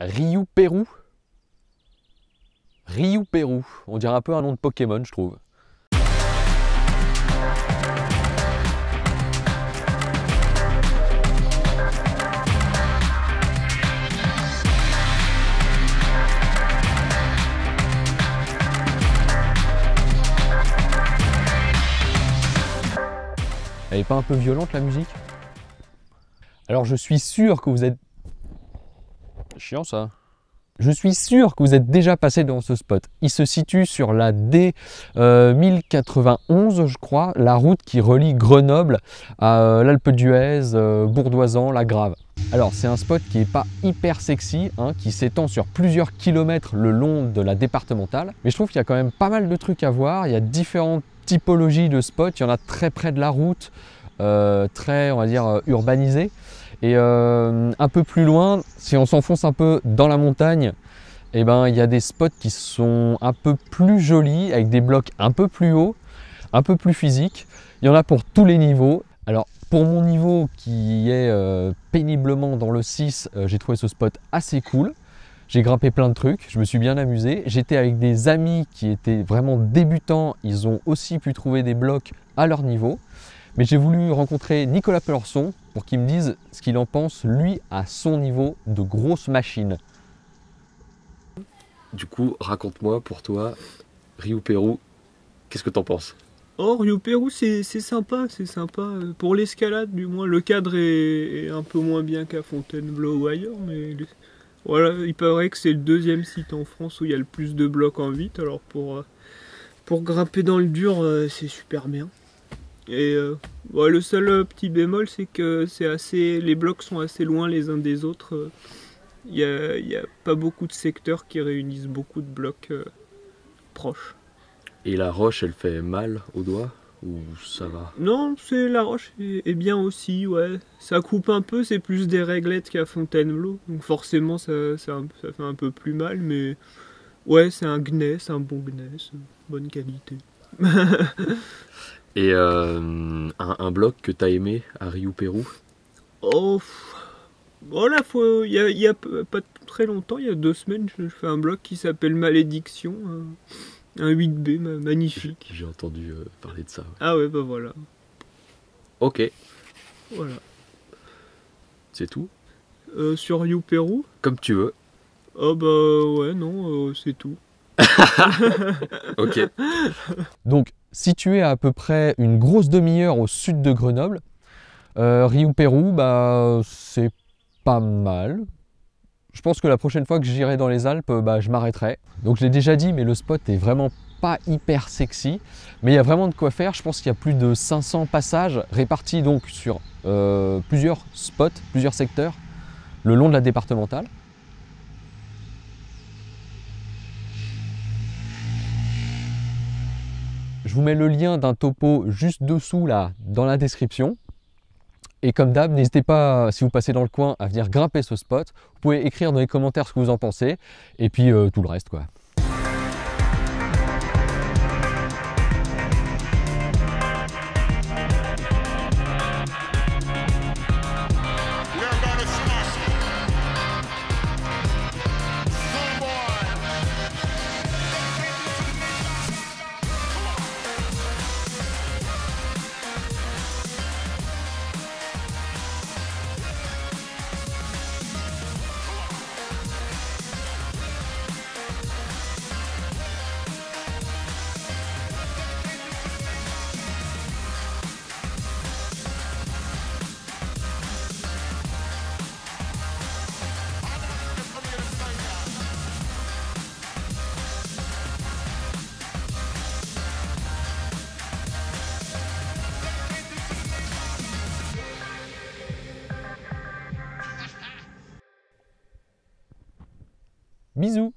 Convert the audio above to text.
Ryu Pérou. Ryu Pérou. On dirait un peu un nom de Pokémon, je trouve. Elle est pas un peu violente la musique? Alors je suis sûr que vous êtes... Chiant ça. Je suis sûr que vous êtes déjà passé dans ce spot. Il se situe sur la D 1091, je crois, la route qui relie Grenoble à l'Alpe d'Huez, Bourdoisan, La Grave. Alors c'est un spot qui n'est pas hyper sexy, hein, qui s'étend sur plusieurs kilomètres le long de la départementale. Mais je trouve qu'il y a quand même pas mal de trucs à voir. Il y a différentes typologies de spots. Il y en a très près de la route, très, on va dire, urbanisés. Et un peu plus loin, si on s'enfonce un peu dans la montagne, eh ben, il y a des spots qui sont un peu plus jolis, avec des blocs un peu plus hauts, un peu plus physiques. Il y en a pour tous les niveaux. Alors pour mon niveau qui est péniblement dans le 6, j'ai trouvé ce spot assez cool. J'ai grimpé plein de trucs, je me suis bien amusé. J'étais avec des amis qui étaient vraiment débutants, ils ont aussi pu trouver des blocs à leur niveau. Mais j'ai voulu rencontrer Nicolas Pelerson pour qu'il me dise ce qu'il en pense, lui, à son niveau de grosse machine. Du coup, raconte-moi pour toi, Ryu Pérou, qu'est-ce que t'en penses? Oh, Ryu Pérou, c'est sympa, c'est sympa. Pour l'escalade, du moins, le cadre est un peu moins bien qu'à Fontainebleau ou ailleurs, mais voilà, il paraît que c'est le deuxième site en France où il y a le plus de blocs en 8, alors pour grimper dans le dur, c'est super bien. Et ouais, le seul petit bémol, c'est que les blocs sont assez loin les uns des autres. Il y a pas beaucoup de secteurs qui réunissent beaucoup de blocs proches. Et la roche, elle fait mal au doigt ou ça va? Non, la roche est bien aussi, ouais. Ça coupe un peu, c'est plus des réglettes qu'à Fontainebleau. Donc forcément, ça fait un peu plus mal, mais ouais, c'est un gneiss, un bon gneiss, bonne qualité. Et un bloc que t'as aimé à Ryu Pérou? Oh, voilà, il y a pas très longtemps, il y a 2 semaines, je fais un bloc qui s'appelle Malédiction, un 8B magnifique. J'ai entendu parler de ça. Ouais. Ah ouais, bah voilà. Ok. Voilà. C'est tout? Sur Ryu Pérou? Comme tu veux. Oh bah ouais, non, c'est tout. Ok. Donc, situé à peu près une grosse demi-heure au sud de Grenoble, Ryu Pérou, bah, c'est pas mal. Je pense que la prochaine fois que j'irai dans les Alpes, bah, je m'arrêterai. Donc je l'ai déjà dit, mais le spot est vraiment pas hyper sexy. Mais il y a vraiment de quoi faire. Je pense qu'il y a plus de 500 passages répartis donc sur plusieurs spots, plusieurs secteurs, le long de la départementale. Je vous mets le lien d'un topo juste dessous là dans la description. Et comme d'hab, n'hésitez pas, si vous passez dans le coin, à venir grimper ce spot. Vous pouvez écrire dans les commentaires ce que vous en pensez. Et puis tout le reste, quoi. Bisous!